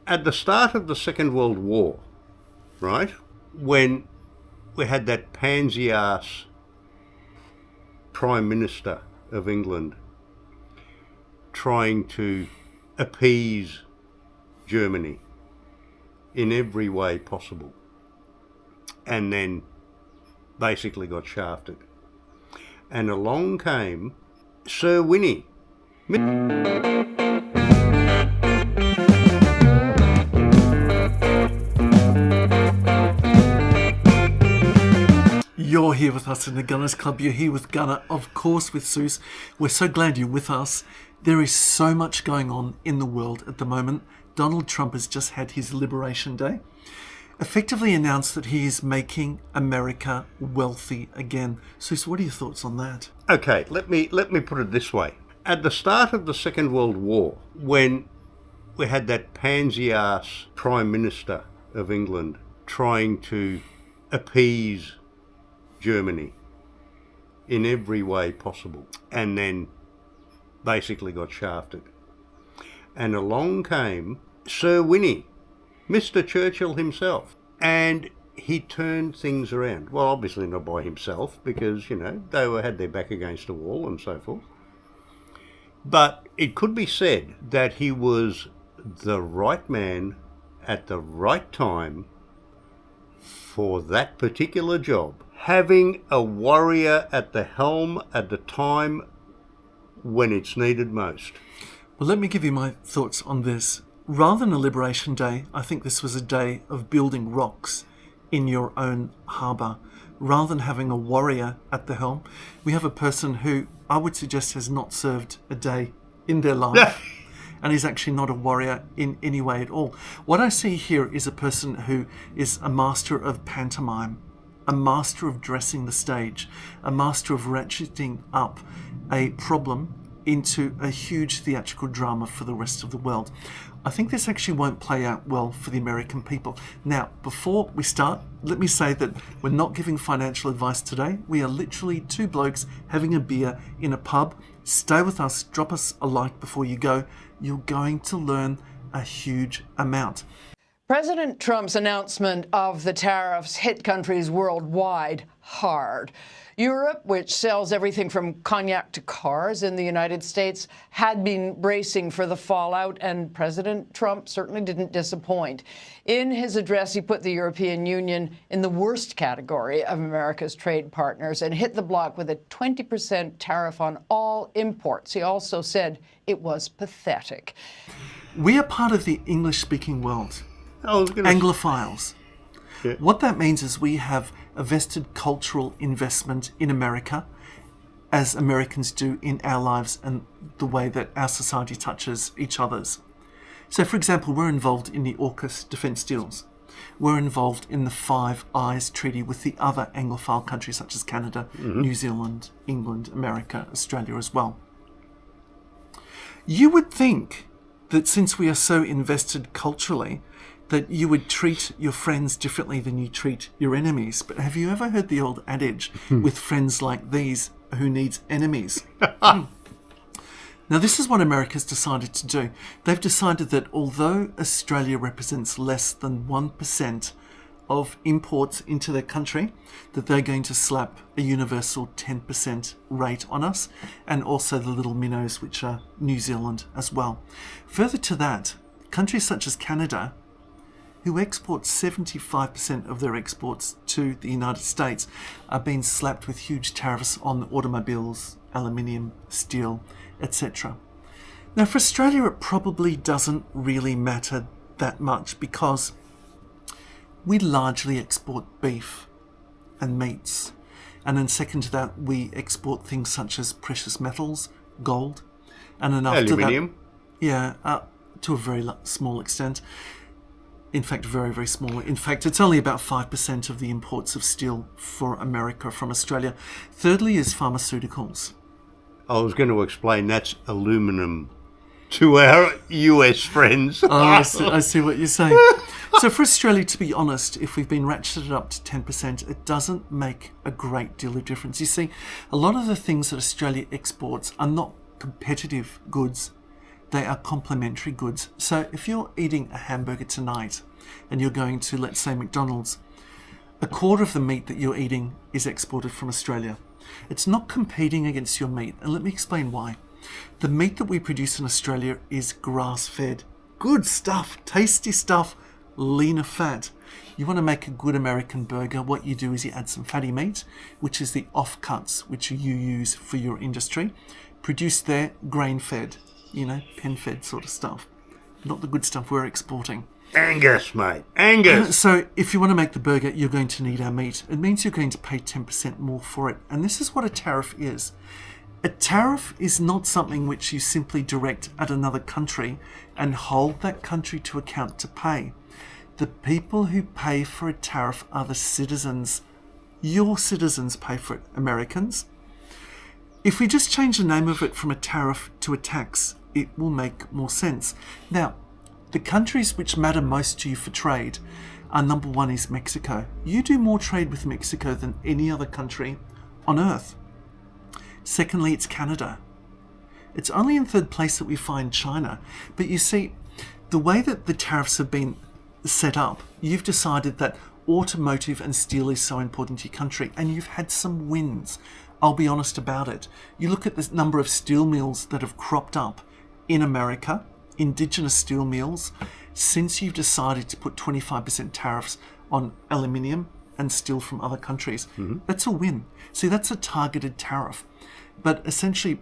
At the start of the Second World War, right, when we had that pansy-ass Prime Minister of England trying to appease Germany in every way possible, and then basically got shafted. And along came Sir Winnie. You're here with us in the Gunners Club. You're here with Gunner, of course, with Seuss. We're so glad you're with us. There is so much going on in the world at the moment. Donald Trump has just had his Liberation Day, effectively announced that he is making America wealthy again. Seuss, what are your thoughts on that? Okay, let me put it this way. At the start of the Second World War, when we had that pansy-ass Prime Minister of England trying to appease Germany in every way possible, and then basically got shafted. And along came Sir Winnie, Mr. Churchill himself, and he turned things around. Well, obviously not by himself, because, you know, they had their back against the wall and so forth. But it could be said that he was the right man at the right time for that particular job. Having a warrior at the helm at the time when it's needed most. Well, let me give you my thoughts on this. Rather than a Liberation Day, I think this was a day of building rocks in your own harbour. Rather than having a warrior at the helm, we have a person who I would suggest has not served a day in their life. And is actually not a warrior in any way at all. What I see here is a person who is a master of pantomime, a master of dressing the stage, a master of ratcheting up a problem into a huge theatrical drama for the rest of the world. I think this actually won't play out well for the American people. Now, before we start, let me say that we're not giving financial advice today. We are literally two blokes having a beer in a pub. Stay with us, drop us a like before you go. You're going to learn a huge amount. President Trump's announcement of the tariffs hit countries worldwide hard. Europe, which sells everything from cognac to cars in the United States, had been bracing for the fallout, and President Trump certainly didn't disappoint. In his address, he put the European Union in the worst category of America's trade partners and hit the block with a 20% tariff on all imports. He also said it was pathetic. We are part of the English-speaking world. Anglophiles. Yeah. What that means is we have a vested cultural investment in America, as Americans do in our lives and the way that our society touches each other's. So, for example, we're involved in the AUKUS defence deals. We're involved in the Five Eyes Treaty with the other Anglophile countries such as Canada, New Zealand, England, America, Australia as well. You would think that since we are so invested culturally, that you would treat your friends differently than you treat your enemies. But have you ever heard the old adage, with friends like these, who needs enemies? Now, this is what America's decided to do. They've decided that although Australia represents less than 1% of imports into their country, that they're going to slap a universal 10% rate on us, and also the little minnows, which are New Zealand as well. Further to that, countries such as Canada, who export 75% of their exports to the United States, are being slapped with huge tariffs on automobiles, aluminium, steel, etc. Now, for Australia, it probably doesn't really matter that much because we largely export beef and meats. And then second to that, we export things such as precious metals, gold, and then after aluminium. To a very small extent. In fact, very, very small. In fact, it's only about 5% of the imports of steel for America from Australia. Thirdly is pharmaceuticals. I was going to explain that's aluminum to our US friends. Oh, I see what you're saying. So for Australia, to be honest, if we've been ratcheted up to 10%, it doesn't make a great deal of difference. You see, a lot of the things that Australia exports are not competitive goods. They are complementary goods. So if you're eating a hamburger tonight and you're going to, let's say, McDonald's, a quarter of the meat that you're eating is exported from Australia. It's not competing against your meat, and let me explain why. The meat that we produce in Australia is grass-fed. Good stuff, tasty stuff, leaner fat. You want to make a good American burger, what you do is you add some fatty meat, which is the offcuts which you use for your industry, produced there, grain-fed, pen-fed sort of stuff. Not the good stuff we're exporting. Angus, mate. Angus. So if you want to make the burger, you're going to need our meat. It means you're going to pay 10% more for it. And this is what a tariff is. A tariff is not something which you simply direct at another country and hold that country to account to pay. The people who pay for a tariff are the citizens. Your citizens pay for it, Americans. If we just change the name of it from a tariff to a tax, it will make more sense. Now, the countries which matter most to you for trade are, number one is Mexico. You do more trade with Mexico than any other country on earth. Secondly, it's Canada. It's only in third place that we find China. But you see, the way that the tariffs have been set up, you've decided that automotive and steel is so important to your country, and you've had some wins. I'll be honest about it. You look at the number of steel mills that have cropped up in America, indigenous steel mills, since you've decided to put 25% tariffs on aluminium and steel from other countries. Mm-hmm. That's a win. See, that's a targeted tariff. But essentially,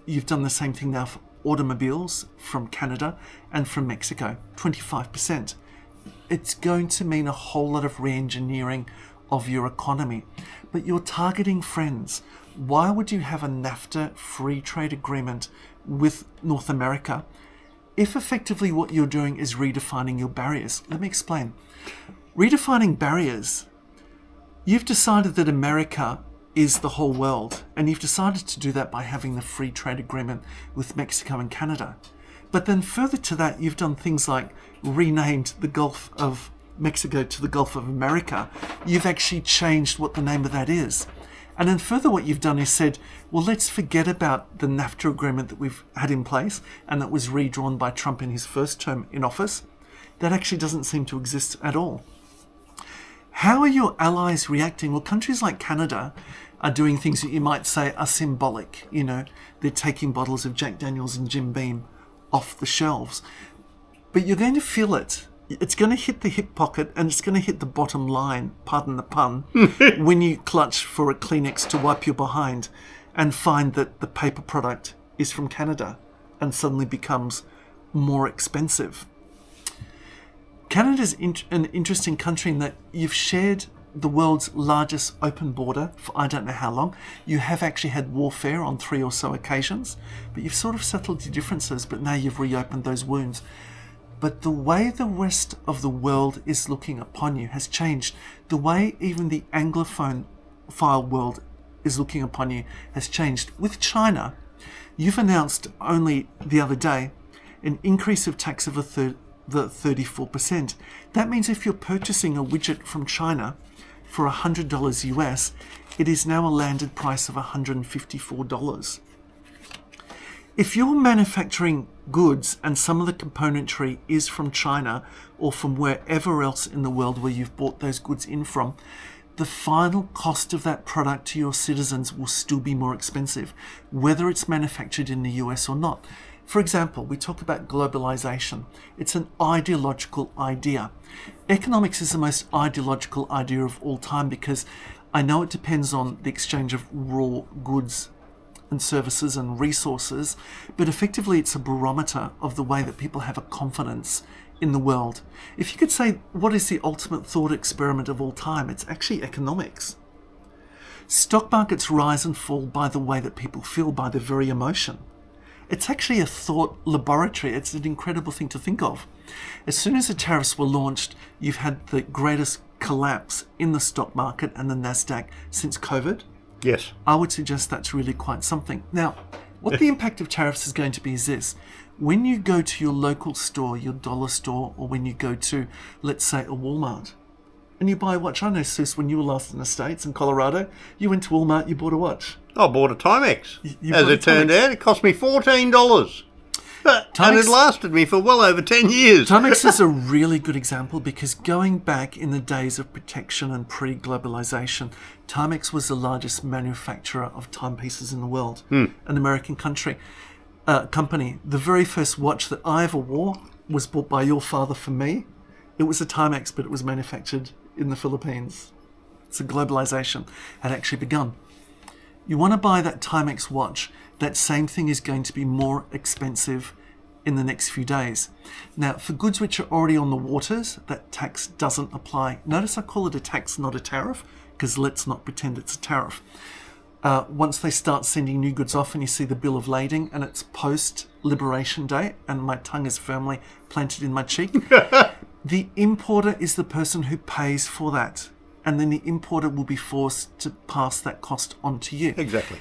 you've done the same thing now for automobiles from Canada and from Mexico, 25%. It's going to mean a whole lot of re-engineering of your economy. But you're targeting friends. Why would you have a NAFTA free trade agreement with North America if effectively what you're doing is redefining your barriers? Let me explain. Redefining barriers, you've decided that America is the whole world, and you've decided to do that by having the free trade agreement with Mexico and Canada. But then further to that, you've done things like renamed the Gulf of Mexico to the Gulf of America. You've actually changed what the name of that is. And then further what you've done is said, well, let's forget about the NAFTA agreement that we've had in place and that was redrawn by Trump in his first term in office. That actually doesn't seem to exist at all. How are your allies reacting? Well, countries like Canada are doing things that you might say are symbolic. They're taking bottles of Jack Daniels and Jim Beam off the shelves. But you're going to feel it. It's going to hit the hip pocket and it's going to hit the bottom line, pardon the pun, when you clutch for a Kleenex to wipe your behind and find that the paper product is from Canada and suddenly becomes more expensive. Canada's an interesting country in that you've shared the world's largest open border for I don't know how long. You have actually had warfare on 3 or so occasions, but you've sort of settled your differences, but now you've reopened those wounds. But the way the rest of the world is looking upon you has changed. The way even the Anglophone world is looking upon you has changed. With China, you've announced only the other day an increase of tax of the 34%. That means if you're purchasing a widget from China for $100 US, it is now a landed price of $154. If you're manufacturing goods and some of the componentry is from China or from wherever else in the world where you've bought those goods in from, the final cost of that product to your citizens will still be more expensive, whether it's manufactured in the US or not. For example, we talk about globalization. It's an ideological idea. Economics is the most ideological idea of all time because I know it depends on the exchange of raw goods and services and resources, but effectively it's a barometer of the way that people have a confidence in the world. If you could say, what is the ultimate thought experiment of all time? It's actually economics. Stock markets rise and fall by the way that people feel, by their very emotion. It's actually a thought laboratory. It's an incredible thing to think of. As soon as the tariffs were launched, you've had the greatest collapse in the stock market and the NASDAQ since COVID. Yes. I would suggest that's really quite something. Now, what the impact of tariffs is going to be is this. When you go to your local store, your dollar store, or when you go to, let's say, a Walmart, and you buy a watch. I know, Sus, when you were last in the States, in Colorado, you went to Walmart, you bought a watch. I bought a Timex. As it turned out, it cost me $14. And it lasted me for well over 10 years. Timex is a really good example because going back in the days of protection and pre-globalization, Timex was the largest manufacturer of timepieces in the world, an American company. The very first watch that I ever wore was bought by your father for me. It was a Timex, but it was manufactured in the Philippines. So globalization had actually begun. You want to buy that Timex watch, that same thing is going to be more expensive in the next few days. Now, for goods which are already on the waters, that tax doesn't apply. Notice I call it a tax, not a tariff, because let's not pretend it's a tariff. Once they start sending new goods off and you see the bill of lading and it's post-Liberation Day and my tongue is firmly planted in my cheek, the importer is the person who pays for that. And then the importer will be forced to pass that cost on to you. Exactly.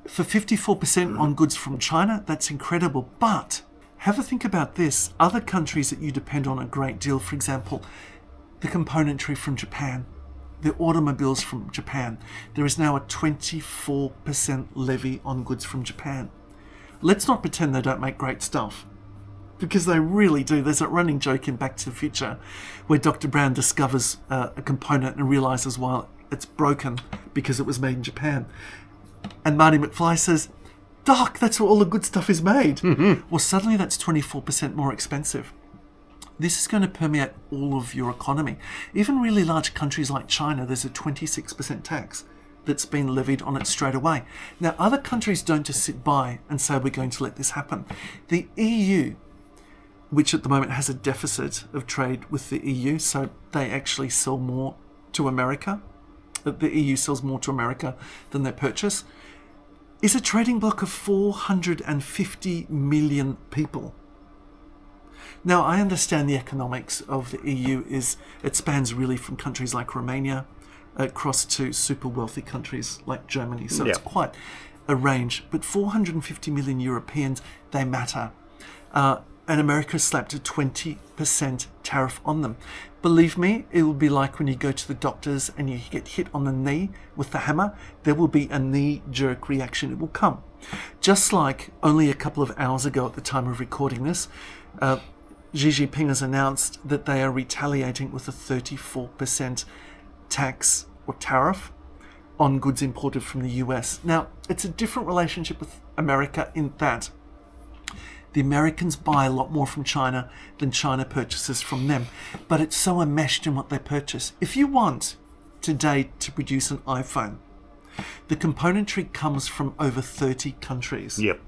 For 54% on goods from China, that's incredible. But have a think about this. Other countries that you depend on a great deal, for example, the componentry from Japan, the automobiles from Japan. There is now a 24% levy on goods from Japan. Let's not pretend they don't make great stuff, because they really do. There's a running joke in Back to the Future where Dr. Brown discovers a component and realizes, well, it's broken because it was made in Japan. And Marty McFly says, Doc, that's where all the good stuff is made. Mm-hmm. Well, suddenly that's 24% more expensive. This is going to permeate all of your economy. Even really large countries like China, there's a 26% tax that's been levied on it straight away. Now, other countries don't just sit by and say, we're going to let this happen. The EU, which at the moment has a deficit of trade with the EU, so they actually sell more to America. The EU sells more to America than they purchase, is a trading bloc of 450 million people. Now, I understand the economics of the EU it spans really from countries like Romania across to super wealthy countries like Germany. So It's quite a range. But 450 million Europeans, they matter. And America slapped a 20% tariff on them. Believe me, it will be like when you go to the doctors and you get hit on the knee with the hammer. There will be a knee-jerk reaction. It will come. Just like only a couple of hours ago at the time of recording this, Xi Jinping has announced that they are retaliating with a 34% tax or tariff on goods imported from the US. Now, it's a different relationship with America in that the Americans buy a lot more from China than China purchases from them. But it's so enmeshed in what they purchase. If you want today to produce an iPhone, the componentry comes from over 30 countries. Yep.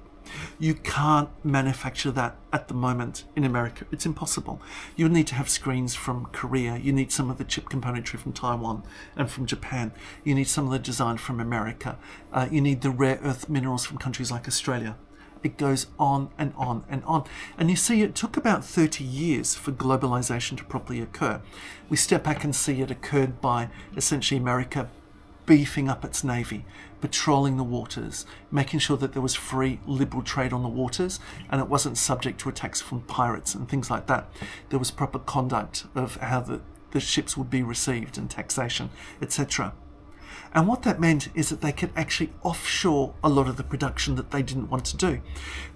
You can't manufacture that at the moment in America. It's impossible. You need to have screens from Korea. You need some of the chip componentry from Taiwan and from Japan. You need some of the design from America. You need the rare earth minerals from countries like Australia. It goes on and on and on. And you see, it took about 30 years for globalization to properly occur. We step back and see it occurred by essentially America beefing up its navy, patrolling the waters, making sure that there was free, liberal trade on the waters, and it wasn't subject to attacks from pirates and things like that. There was proper conduct of how the ships would be received and taxation, etc. And what that meant is that they could actually offshore a lot of the production that they didn't want to do.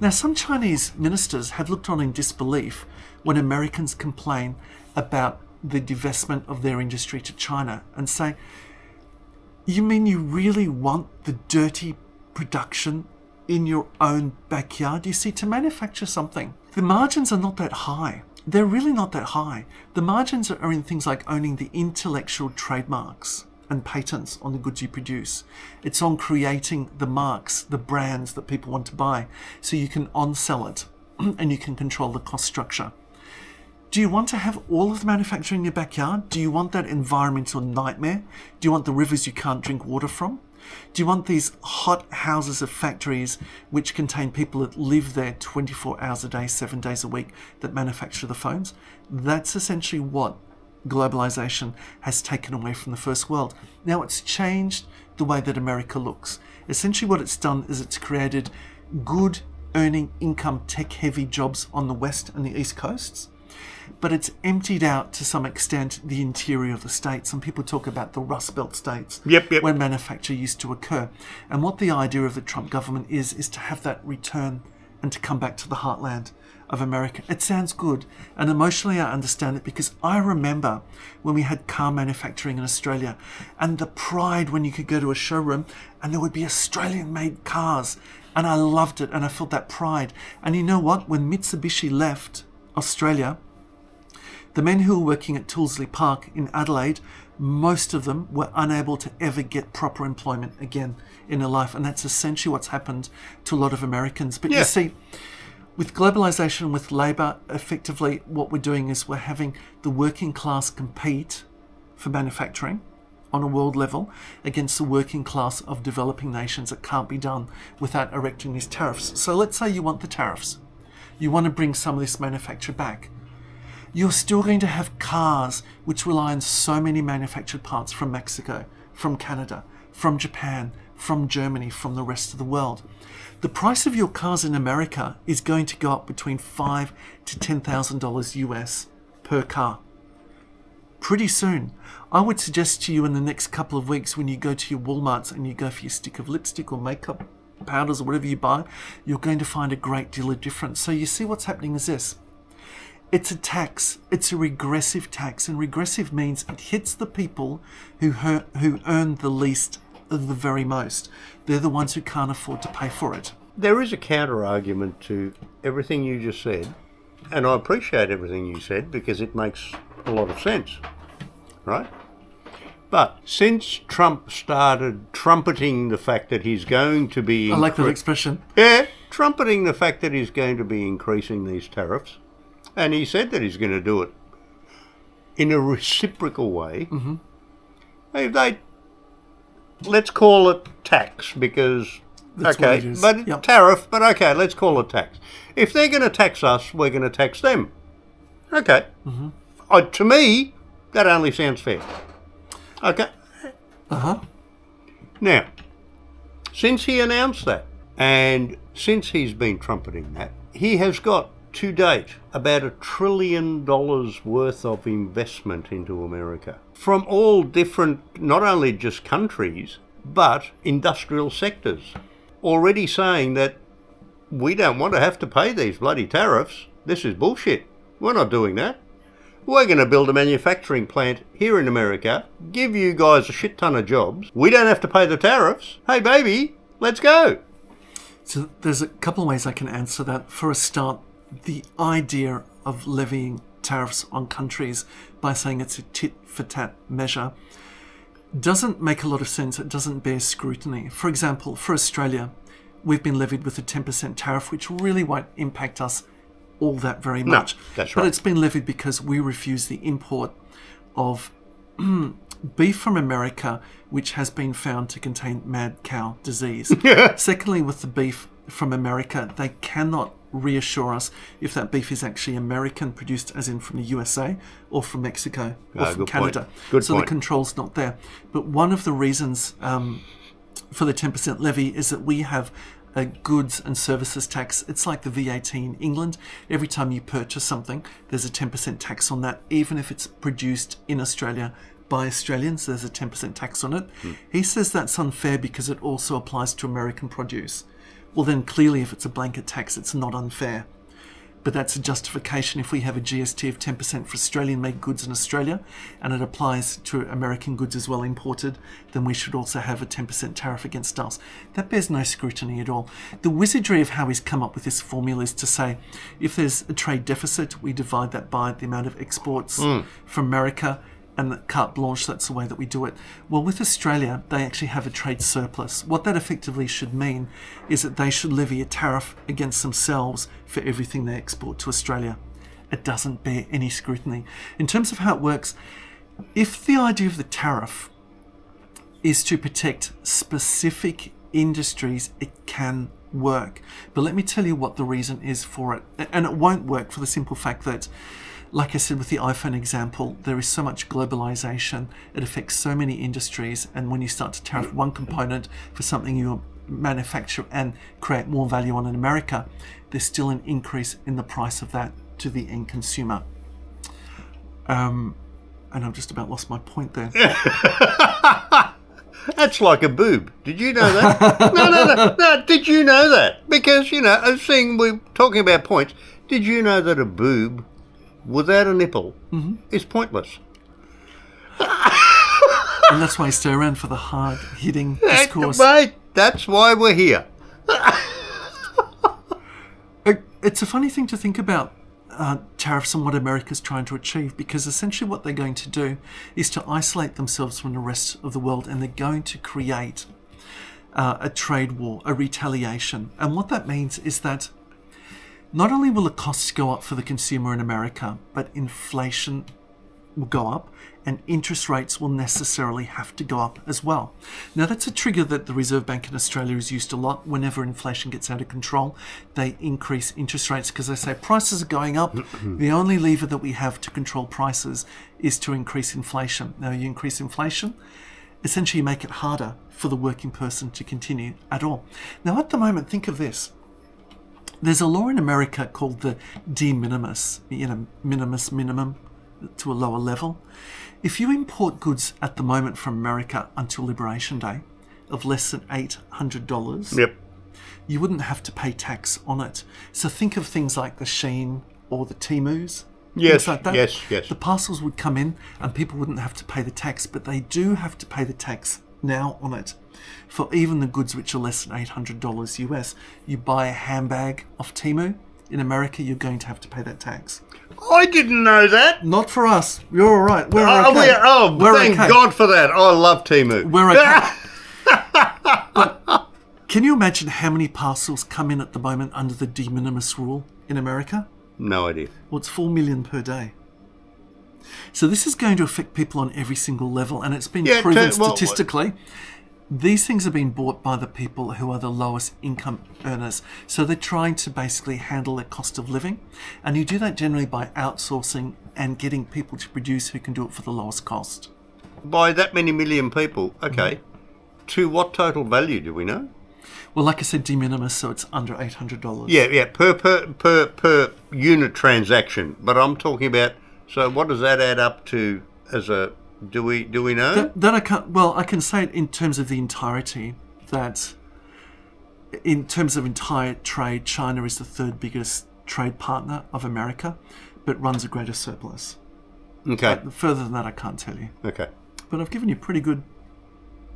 Now, some Chinese ministers have looked on in disbelief when Americans complain about the divestment of their industry to China and say, you mean you really want the dirty production in your own backyard? You see, to manufacture something, the margins are not that high. They're really not that high. The margins are in things like owning the intellectual trademarks and patents on the goods you produce. It's on creating the marks, the brands that people want to buy, so you can on-sell it and you can control the cost structure. Do you want to have all of the manufacturing in your backyard? Do you want that environmental nightmare? Do you want the rivers you can't drink water from? Do you want these hot houses of factories which contain people that live there 24 hours a day, 7 days a week, that manufacture the phones? That's essentially what globalization has taken away from the first world. Now, it's changed the way that America looks. Essentially what it's done is it's created good earning income tech heavy jobs on the west and the east coasts, but it's emptied out to some extent the interior of the states. Some people talk about the Rust Belt states, where manufacture used to occur. And what the idea of the Trump government is to have that return and to come back to the heartland of America. It sounds good, and emotionally I understand it, because I remember when we had car manufacturing in Australia and the pride when you could go to a showroom and there would be Australian-made cars, and I loved it and I felt that pride. And you know what? When Mitsubishi left Australia, the men who were working at Toolsley Park in Adelaide, most of them were unable to ever get proper employment again in their life, and that's essentially what's happened to a lot of Americans. But you see, with globalization, with labour, effectively what we're doing is we're having the working class compete for manufacturing on a world level against the working class of developing nations. It can't be done without erecting these tariffs. So let's say you want the tariffs. You want to bring some of this manufacture back. You're still going to have cars which rely on so many manufactured parts from Mexico, from Canada, from Japan, from Germany, from the rest of the world. The price of your cars in America is going to go up between $5,000 to $10,000 US per car. Pretty soon. I would suggest to you in the next couple of weeks, when you go to your Walmarts and you go for your stick of lipstick or makeup powders or whatever you buy, you're going to find a great deal of difference. So you see what's happening is this. It's a tax. It's a regressive tax. And regressive means it hits the people who earn the least, the very most. They're the ones who can't afford to pay for it. There is a counter argument to everything you just said, and I appreciate everything you said because it makes a lot of sense, right? But since Trump started trumpeting the fact that he's going to be... I like that expression. Yeah, trumpeting the fact that he's going to be increasing these tariffs, and he said that he's going to do it in a reciprocal way. Mm-hmm. If they... Let's call it tax because, That's what it is. but tariff, but okay, let's call it tax. If they're going to tax us, we're going to tax them. Okay. Mm-hmm. To me, that only sounds fair. Okay. Uh-huh. Now, since he announced that, and since he's been trumpeting that, he has got, to date, about $1 trillion worth of investment into America from all different, not only just countries, but industrial sectors, already saying that we don't want to have to pay these bloody tariffs. This is bullshit. We're not doing that. We're going to build a manufacturing plant here in America, give you guys a shit ton of jobs. We don't have to pay the tariffs. Hey, baby, let's go. So there's a couple of ways I can answer that. For a start, the idea of levying tariffs on countries by saying it's a tit-for-tat measure doesn't make a lot of sense. It doesn't bear scrutiny. For example, for Australia, we've been levied with a 10% tariff, which really won't impact us all that very much. No, that's right. But it's been levied because we refuse the import of beef from America, which has been found to contain mad cow disease. Secondly, with the beef from America, they cannot reassure us if that beef is actually American, produced as in from the USA or from Mexico or from Canada. Good so point. The control's not there. But one of the reasons for the 10% levy is that we have a goods and services tax. It's like the VAT in England. Every time you purchase something, there's a 10% tax on that, even if it's produced in Australia by Australians. There's a 10% tax on it. He says that's unfair because it also applies to American produce. Well, then clearly if it's a blanket tax, it's not unfair. But that's a justification. If we have a GST of 10% for Australian-made goods in Australia, and it applies to American goods as well imported, then we should also have a 10% tariff against us. That bears no scrutiny at all. The wizardry of how he's come up with this formula is to say, if there's a trade deficit, we divide that by the amount of exports from America, and the carte blanche, that's the way that we do it. Well, with Australia, they actually have a trade surplus. What that effectively should mean is that they should levy a tariff against themselves for everything they export to Australia. It doesn't bear any scrutiny. In terms of how it works, if the idea of the tariff is to protect specific industries, it can work. But let me tell you what the reason is for it. And it won't work for the simple fact that, like I said with the iPhone example, there is so much globalization. It affects so many industries. And when you start to tariff one component for something you manufacture and create more value on in America, there's still an increase in the price of that to the end consumer. And I've just about lost my point there. That's like a boob. Did you know that? No. Did you know that? Because, seeing we're talking about points, did you know that a boob without a nipple is pointless? And that's why I stay around for the hard-hitting discourse. Mate, that's why we're here. It's a funny thing to think about tariffs and what America's trying to achieve, because essentially what they're going to do is to isolate themselves from the rest of the world, and they're going to create a trade war, a retaliation. And what that means is that not only will the costs go up for the consumer in America, but inflation will go up and interest rates will necessarily have to go up as well. Now, that's a trigger that the Reserve Bank in Australia has used a lot. Whenever inflation gets out of control, they increase interest rates because they say prices are going up. The only lever that we have to control prices is to increase inflation. Now, you increase inflation, essentially you make it harder for the working person to continue at all. Now, at the moment, think of this. There's a law in America called the de minimis, minimum to a lower level. If you import goods at the moment from America until Liberation Day of less than $800, Yep. you wouldn't have to pay tax on it. So think of things like the Shein or the Temus. Yes, things like that. yes. The parcels would come in and people wouldn't have to pay the tax, but they do have to pay the tax now on it. For even the goods which are less than $800 US, you buy a handbag off Temu, in America you're going to have to pay that tax. I didn't know that. Not for us. You're all right. We're okay. We're Thank okay. God for that. I love Temu. We're okay. But can you imagine how many parcels come in at the moment under the de minimis rule in America? No idea. Well, it's 4 million per day. So this is going to affect people on every single level, and it's been proven statistically. These things are being bought by the people who are the lowest income earners. So they're trying to basically handle their cost of living. And you do that generally by outsourcing and getting people to produce who can do it for the lowest cost. By that many million people, okay. To what total value do we know? Well, like I said, de minimis, so it's under $800. Yeah, per unit transaction. But I'm talking about, so what does that add up to as a... Do we know? That I can't. Well, I can say it in terms of the entirety. That in terms of entire trade, China is the third biggest trade partner of America, but runs a greater surplus. Okay. Further than that, I can't tell you. Okay. But I've given you pretty good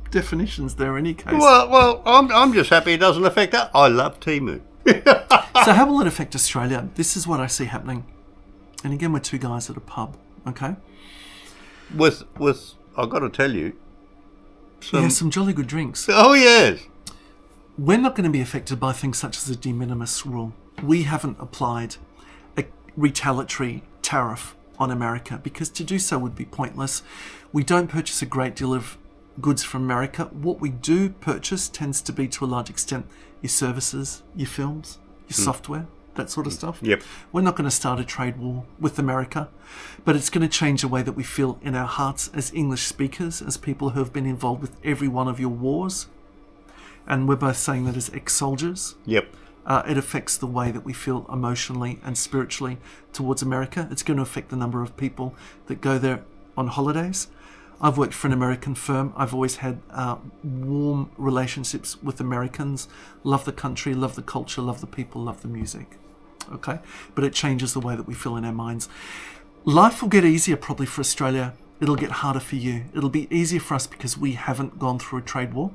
definitions there. In any case. Well, I'm just happy it doesn't affect us. I love Temu. So how will it affect Australia? This is what I see happening. And again, we're two guys at a pub. Okay. With I've got to tell you, some jolly good drinks. Oh yes. We're not going to be affected by things such as the de minimis rule. We haven't applied a retaliatory tariff on America because to do so would be pointless. We don't purchase a great deal of goods from America. What we do purchase tends to be to a large extent your services, your films, your software, that sort of stuff. Yep. We're not going to start a trade war with America, but it's going to change the way that we feel in our hearts as English speakers, as people who have been involved with every one of your wars. And we're both saying that as ex-soldiers. Yep. It affects the way that we feel emotionally and spiritually towards America. It's going to affect the number of people that go there on holidays. I've worked for an American firm. I've always had warm relationships with Americans. Love the country, love the culture, love the people, love the music. Okay? But it changes the way that we feel in our minds. Life will get easier probably for Australia. It'll get harder for you. It'll be easier for us because we haven't gone through a trade war.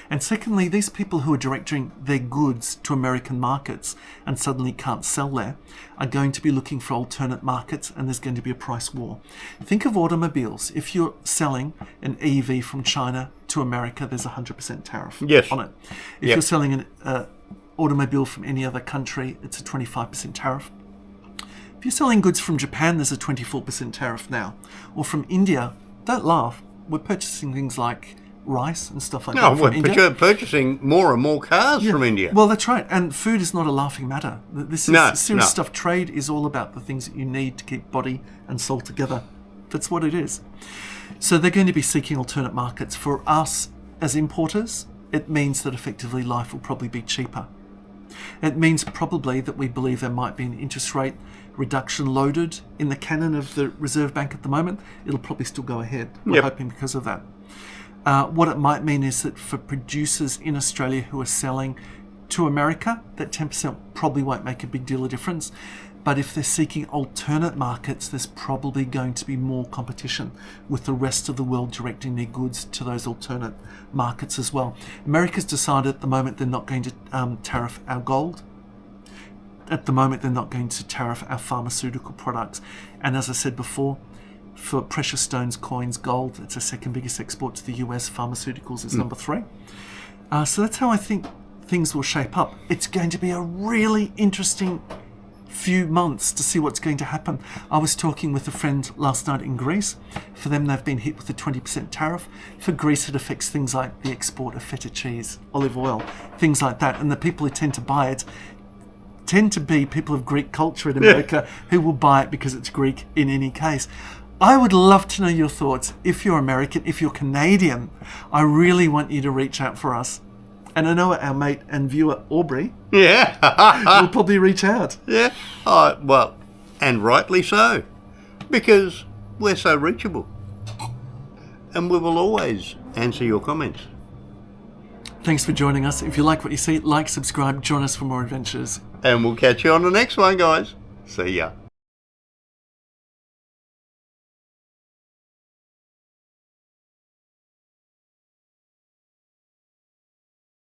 And secondly, these people who are directing their goods to American markets and suddenly can't sell there are going to be looking for alternate markets, and there's going to be a price war. Think of automobiles. If you're selling an EV from China to America, there's a 100% tariff on it. If you're selling an automobile from any other country, it's a 25% tariff. If you're selling goods from Japan, there's a 24% tariff now. Or from India, don't laugh, we're purchasing things like rice and stuff like that from India. We're purchasing more and more cars from India. Well, that's right. And food is not a laughing matter. This is serious stuff. Trade is all about the things that you need to keep body and soul together. That's what it is. So they're going to be seeking alternate markets. For us as importers, it means that effectively life will probably be cheaper. It means probably that we believe there might be an interest rate reduction loaded in the canon of the Reserve Bank at the moment. It'll probably still go ahead. We're hoping because of that. What it might mean is that for producers in Australia who are selling to America, that 10% probably won't make a big deal of difference. But if they're seeking alternate markets, there's probably going to be more competition with the rest of the world directing their goods to those alternate markets as well. America's decided at the moment they're not going to tariff our gold. At the moment, they're not going to tariff our pharmaceutical products. And as I said before, for precious stones, coins, gold, it's the second biggest export to the US. Pharmaceuticals is number 3. So that's how I think things will shape up. It's going to be a really interesting few months to see what's going to happen. I was talking with a friend last night in Greece. For them, they've been hit with a 20% tariff. For Greece, it affects things like the export of feta cheese, olive oil, things like that. And the people who tend to buy it tend to be people of Greek culture in America who will buy it because it's Greek in any case. I would love to know your thoughts. If you're American, if you're Canadian, I really want you to reach out for us. And I know our mate and viewer Aubrey will probably reach out. Yeah. Well, and rightly so, because we're so reachable. And we will always answer your comments. Thanks for joining us. If you like what you see, like, subscribe, join us for more adventures. And we'll catch you on the next one, guys. See ya.